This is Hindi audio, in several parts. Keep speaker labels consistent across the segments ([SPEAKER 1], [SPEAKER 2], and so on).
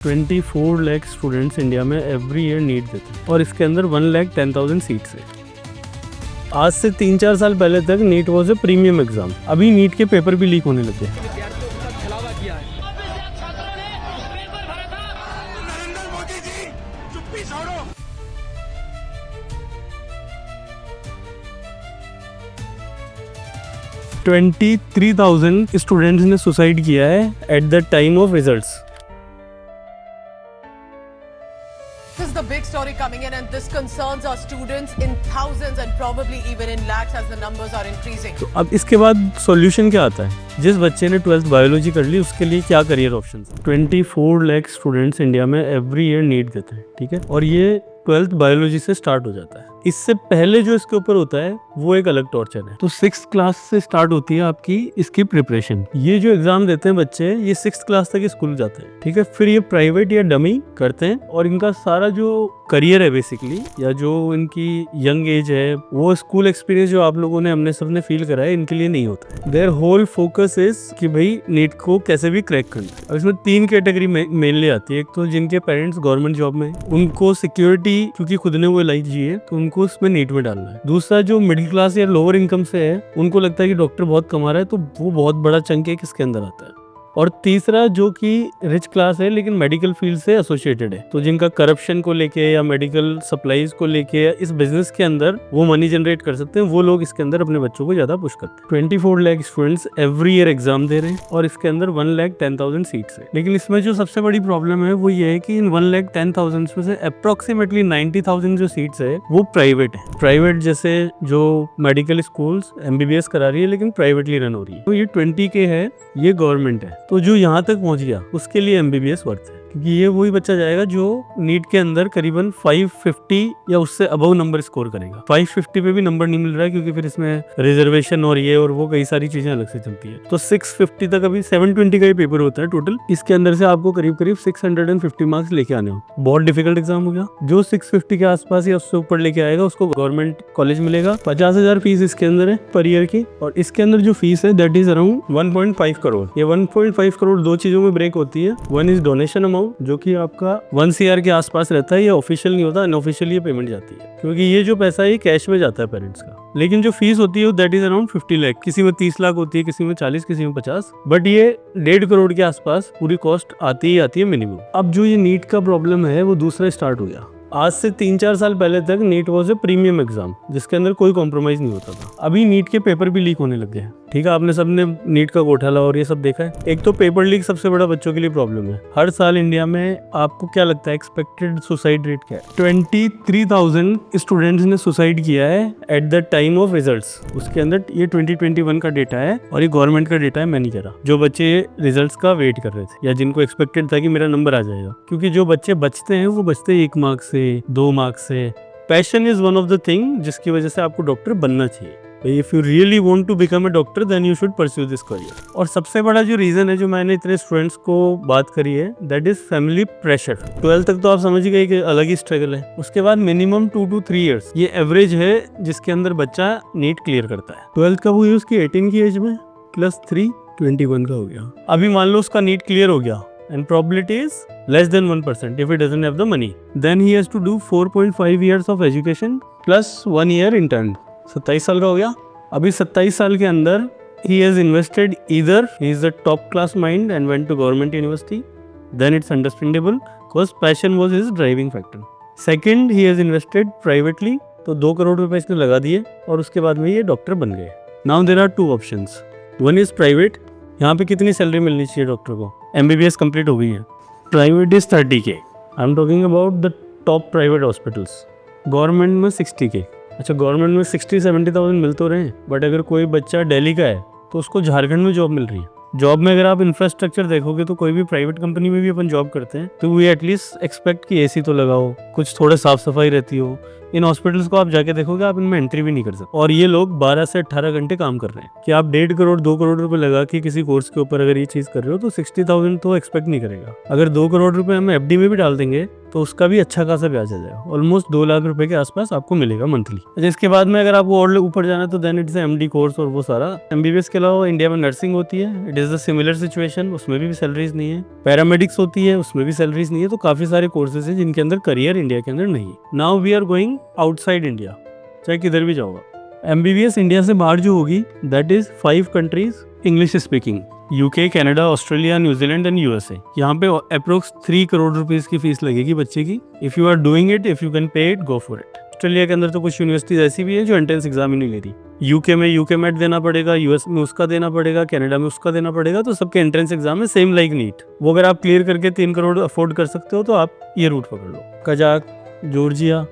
[SPEAKER 1] 24 लाख स्टूडेंट्स इंडिया में एवरी ईयर नीट देते हैं और इसके अंदर 1,10,000 सीट्स है। आज से 3-4 साल पहले तक NEET was a premium exam. अभी नीट के पेपर भी लीक होने लगे। ट्वेंटी 23,000 स्टूडेंट्स ने सुसाइड किया है at the time of results.
[SPEAKER 2] This is the big story coming in, and this concerns our students in thousands and probably even in lakhs as the numbers are increasing.
[SPEAKER 1] तो अब इसके बाद सॉल्यूशन क्या आता है? जिस बच्चे ने 12th बायोलॉजी कर ली उसके लिए क्या career option? 24 lakh students India में एवरी ईयर नीट देते हैं, ठीक है, और ये 12th बायोलॉजी से स्टार्ट हो जाता है। इससे पहले जो इसके ऊपर होता है वो एक अलग टॉर्चर है। तो 6th क्लास से स्टार्ट होती है आपकी इसकी प्रिपरेशन। ये जो एग्जाम देते हैं बच्चे, ये 6th क्लास तक स्कूल जाते हैं, ठीक है। फिर ये प्राइवेट या डमी करते हैं और इनका सारा जो करियर है बेसिकली, या जो इनकी यंग एज है, वो स्कूल एक्सपीरियंस जो आप लोगों ने, हमने सबने फील करा है, इनके लिए नहीं होता है। देयर होल फोकस इज कि भाई नीट को कैसे भी क्रैक करना है। अब इसमें 3 कैटेगरी मेनली आती है। एक तो जिनके पेरेंट्स गवर्नमेंट जॉब में, उनको सिक्योरिटी क्योंकि खुद ने वो लाइफ जी है, तो उनको उसमें नीट में डालना है। दूसरा जो मिडिल क्लास या लोअर इनकम से है, उनको लगता है कि डॉक्टर बहुत कमा रहा है, तो वो बहुत बड़ा चंक है किसके अंदर आता है। और तीसरा जो कि रिच क्लास है लेकिन मेडिकल फील्ड से एसोसिएटेड है, तो जिनका करप्शन को लेके या मेडिकल सप्लाईज को लेके इस बिजनेस के अंदर वो मनी जनरेट कर सकते हैं, वो लोग इसके अंदर अपने बच्चों को ज्यादा पुश करते हैं। 24 lakh students every year exam दे रहे हैं और इसके अंदर 1,10,000 सीट्स है। लेकिन इसमें जो सबसे बड़ी प्रॉब्लम है वो ये है कि इन 1,10,000 में से अप्रोक्सीमेटली 90,000 जो सीट्स है वो प्राइवेट है। प्राइवेट जैसे जो मेडिकल स्कूल्स MBBS करा रही है लेकिन प्राइवेटली रन हो रही है। तो ये 20K है, ये गवर्नमेंट है। तो जो यहाँ तक पहुंच गया उसके लिए MBBS वर्थ है, क्योंकि ये वही बच्चा जाएगा जो नीट के अंदर करीबन 550 या उससे अबव नंबर स्कोर करेगा। 550 पे भी नंबर नहीं मिल रहा है क्योंकि फिर इसमें रिजर्वेशन और ये और वो कई सारी चीजें अलग से चलती है। तो 650 तक अभी 720 का ही पेपर होता है टोटल। इसके अंदर से आपको करीब 650 मार्क्स लेके आने हो। बहुत डिफिकल्ट एग्जाम हो गया। जो 650 के आसपास या उससे ऊपर लेके आएगा उसको गवर्नमेंट कॉलेज मिलेगा। 50,000 फीस इसके अंदर है पर ईयर की, और इसके अंदर जो फीस है दैट इज अराउंड 1.5 करोड़। ये 1.5 करोड़ दो चीजों में ब्रेक होती है। वन इज डोनेशन अमाउंट जो कि आपका 1 CR के आसपास रहता है। ये ऑफिशियल नहीं होता, अनऑफिशियल ये पेमेंट जाती है, क्योंकि ये जो पैसा है ये कैश में जाता है पेरेंट्स का। लेकिन जो फीस होती है दैट इज अराउंड 50 लाख। किसी में 30 लाख होती है, किसी में 40, किसी में 50, बट ये 1.5 करोड़ के आसपास पूरी कॉस्ट आती ही आती है मिनिमम। अब जो ये नीट का प्रॉब्लम है वो दूसरा स्टार्ट हो गया। आज से 3-4 साल पहले तक NEET was a premium exam जिसके अंदर कोई कॉम्प्रोमाइज नहीं होता था। अभी नीट के पेपर भी लीक होने लग गए हैं, ठीक है। आपने सबने नीट का घोटाला और ये सब देखा है। एक तो पेपर लीक सबसे बड़ा बच्चों के लिए प्रॉब्लम है। हर साल इंडिया में आपको क्या लगता है एक्सपेक्टेड सुसाइड रेट क्या है? 23,000 स्टूडेंट्स ने सुसाइड किया है at the time of results. उसके अंदर ये 2021 का डेटा है और ये गवर्नमेंट का डेटा है, मैं नहीं कह रहा। जो बच्चे रिजल्ट्स का वेट कर रहे थे या जिनको एक्सपेक्टेड था कि मेरा नंबर आ जाएगा, क्योंकि जो बच्चे बचते हैं वो बचते 1 मार्क्स से, 2 मार्क्स से। Passion is one of the thing जिसकी वजह से आपको डॉक्टर बनना चाहिए। If you really want to become a doctor, then you should pursue this career. और सबसे बड़ा जो रीजन है जो मैंने इतने स्टूडेंट्स को बात करी है, that is family pressure। 12 तक तो आप समझ गए कि अलग ही स्ट्रगल है। उसके बाद मिनिमम 2 to 3 years ये एवरेज है जिसके अंदर बच्चा नीट क्लियर करता है। 12 कब हुई उसकी? 18 की एज में, +3 21 का हो गया। अभी मान लो उसका नीट क्लियर हो गया and probability is less than 1% if he doesn't have the money. Then he has to do 4.5 years of education plus 1 year intern. 27 साल का हो गया। अभी 27 साल के अंदर he has invested, either he is a top class mind and went to government university, then it's understandable because passion was his driving factor. Second, he has invested privately, तो 2 करोड़ रुपए इसने लगा दिए और उसके बाद में ये डॉक्टर बन गए। Now there are 2 options. One is private. यहाँ पे कितनी सैलरी मिलनी चाहिए डॉक्टर को? MBBS कंप्लीट हो गई है। Private is 30K। I am talking about the top private hospitals. Government में 60K। अच्छा, गवर्नमेंट में 60-70,000 मिल तो रहे हैं, बट अगर कोई बच्चा दिल्ली का है तो उसको झारखंड में जॉब मिल रही है। जॉब में अगर आप इंफ्रास्ट्रक्चर देखोगे तो कोई भी प्राइवेट कंपनी में भी अपन जॉब करते हैं तो वी एटलीस्ट एक्सपेक्ट कि AC तो लगाओ, कुछ थोड़ा साफ सफाई रहती हो। इन हॉस्पिटल्स को आप जाके देखोगे, आप इनमें एंट्री भी नहीं कर सकते। और ये लोग 12 से 18 घंटे काम कर रहे हैं कि आप 1.5 करोड़ 2 करोड़ रुपए लगा के किसी कोर्स के ऊपर अगर ये चीज कर रहे हो तो 60,000 तो एक्सपेक्ट नहीं करेगा। अगर 2 करोड़ रुपए हम FD में भी डाल देंगे तो उसका भी अच्छा खासा ब्याज आ जाएगा, ऑलमोस्ट 2 लाख रुपए के आसपास आपको मिलेगा मंथली। अच्छा, इसके बाद में अगर आपको और ऊपर जाना है तो देन इट्स एमडी कोर्स और वो सारा। एमबीबीएस के अलावा इंडिया में नर्सिंग होती है, it is a similar situation, उसमें भी सैलरीज नहीं है। पैरामेडिक्स होती है, उसमें भी सैलरीज नहीं है। तो काफ़ी सारे कोर्सेज हैं जिनके अंदर करियर इंडिया के अंदर नहीं है। Now we are going outside India, चाहे किधर भी जाओगा। एमबीबीएस इंडिया से बाहर जो होगी that is 5 countries English speaking, UK, Canada, Australia, New Zealand and USA. यहाँ पे अप्रोक्स 3 करोड़ रुपीस की फीस लगेगी बच्चे की। If you are doing it, if you can pay it, go for it. Australia के अंदर तो कुछ यूनिवर्सिटीज ऐसी भी है जो एंट्रेंस एग्जाम ही नहीं ले रही। यूके में यूके मेट देना पड़ेगा, यूएस में उसका देना पड़ेगा, कनाडा में उसका देना पड़ेगा। तो सबके एंट्रेंस एग्जाम है सेम लाइक नीट। वो अगर आप क्लियर करके 3 करोड़ अफोर्ड कर सकते हो तो आप ये रूट पकड़ लो। कजाक, जॉर्जिया,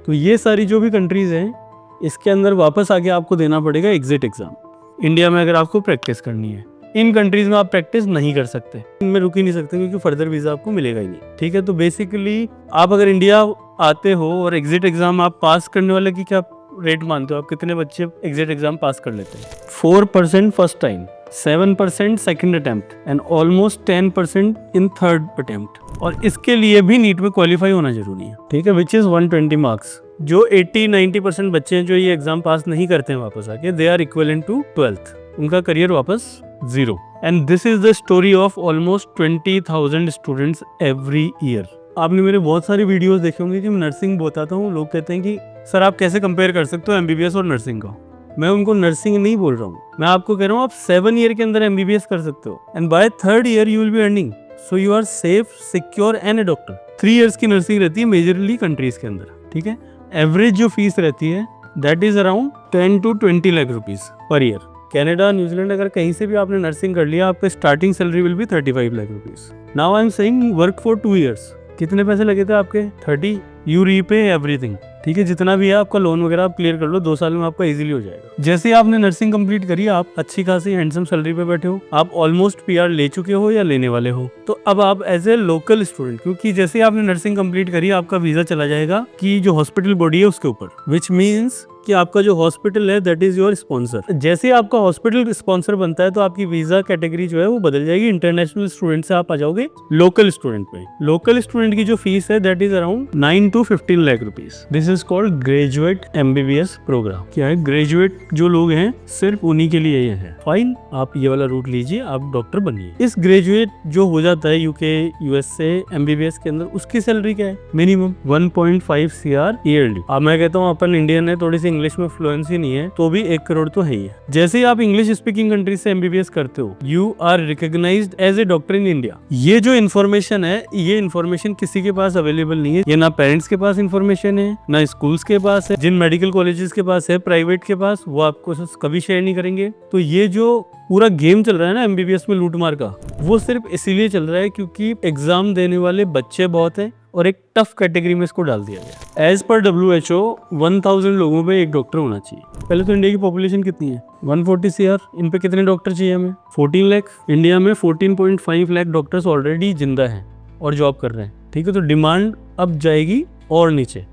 [SPEAKER 1] तो ये सारी जो भी कंट्रीज हैं इसके अंदर वापस आके आपको देना पड़ेगा एग्जिट एग्जाम। इंडिया में अगर आपको प्रैक्टिस करनी है, इन कंट्रीज में आप प्रैक्टिस नहीं कर सकते, इनमें रुक ही नहीं सकते क्योंकि फर्दर वीजा आपको मिलेगा ही नहीं। ठीक है, तो बेसिकली आप अगर इंडिया आते हो और एग्जिट एग्जाम आप पास करने वाले की क्या रेट मानते हो? आप कितने बच्चे एग्जिट एग्जाम पास कर लेते हैं? 4% first time, 7% second attempt and almost 10% in third attempt. और इसके लिए भी नीट में क्वालिफाई होना जरूरी है। ठीक है, विच इज 120 मार्क्स। जो 80-90% बच्चे हैं जो ये एग्जाम पास नहीं करते हैं वापस आके, they are equivalent to 12th, उनका करियर वापस 0। And this is the story of almost 20,000 students every year. आपने मेरे बहुत सारे वीडियोस देखे होंगे कि मैं नर्सिंग बताता हूँ, लोग कहते हैं कि सर आप कैसे कंपेयर कर सकते हो एमबीबीएस और नर्सिंग का। मैं उनको नर्सिंग नहीं बोल रहा हूँ, मैं आपको कह रहा हूँ आप 7 ईयर के अंदर एमबीबीएस कर सकते हो and by 3rd year you will be earning, so you are safe, secure and a doctor. 3 years की नर्सिंग रहती है मेजरली कंट्रीज के अंदर। ठीक है, एवरेज जो फीस रहती है that is around 10 to 20 lakh rupees per year. Canada, New Zealand, अगर कहीं से भी आपने नर्सिंग कर लिया, आपका starting salary will be 35 lakh rupees. Now I am saying work for 2 years. कितने पैसे लगे थे आपके? 30। You repay everything. ठीक है, जितना भी है आपका लोन वगैरह आप क्लियर कर लो, 2 साल में आपका इजीली हो जाएगा। जैसे ही आपने नर्सिंग कंप्लीट करी, आप अच्छी खासी हैंडसम सैलरी पे बैठे हो, आप ऑलमोस्ट पीआर ले चुके हो या लेने वाले हो, तो अब आप एज ए लोकल स्टूडेंट, क्योंकि जैसे ही आपने नर्सिंग कंप्लीट करी आपका वीजा चला जाएगा कि जो हॉस्पिटल बॉडी है उसके ऊपर, विच मीन्स कि आपका जो हॉस्पिटल है दैट इज योर स्पॉन्सर। जैसे आपका हॉस्पिटल स्पॉन्सर बनता है तो आपकी वीजा कैटेगरी जो है वो बदल जाएगी। इंटरनेशनल स्टूडेंट से आप आ जाओगे लोकल स्टूडेंट पे। लोकल स्टूडेंट की जो फीस है that is around 9 to 15 lakh rupees. This is called graduate MBBS programme. क्या है? ग्रेजुएट जो लोग हैं सिर्फ उन्हीं के लिए ये है। फाइन, आप ये वाला रूट लीजिए, आप डॉक्टर बनिए। इस ग्रेजुएट जो हो जाता है यूके, यूएसए, एमबीबीएस के अंदर, उसकी सैलरी क्या है? Minimum 1.5 CR yearly. अब मैं कहता हूँ अपन इंडियन है, थोड़ी सी इंग्लिश में फ्लुएंसी नहीं है, तो भी 1 करोड़ तो है ही है। जैसे ही आप इंग्लिश स्पीकिंग कंट्री से एमबीबीएस करते हो, you are recognised as a doctor in India. ये जो इन्फॉर्मेशन है, ये इन्फॉर्मेशन किसी के पास अवेलेबल नहीं है। ये ना पेरेंट्स के पास इन्फॉर्मेशन है, ना स्कूल्स के पास है। जिन मेडिकल कॉलेजेस के पास है, प्राइवेट के पास, वो आपको कभी शेयर नहीं करेंगे। तो ये जो पूरा गेम चल रहा है ना एमबीबीएस में लूटमार का, वो सिर्फ इसीलिए चल रहा है क्योंकि एग्जाम देने वाले बच्चे बहुत हैं और एक टफ कैटेगरी में इसको डाल दिया गया। एज पर WHO 1000 लोगों में एक डॉक्टर होना चाहिए। पहले तो इंडिया की पॉपुलेशन कितनी है? 140 CR। इन पे कितने डॉक्टर चाहिए हमें? 14 लाख। इंडिया में 14.5 लाख डॉक्टर्स ऑलरेडी जिंदा हैं और जॉब कर रहे हैं। ठीक है, तो डिमांड अब जाएगी और नीचे।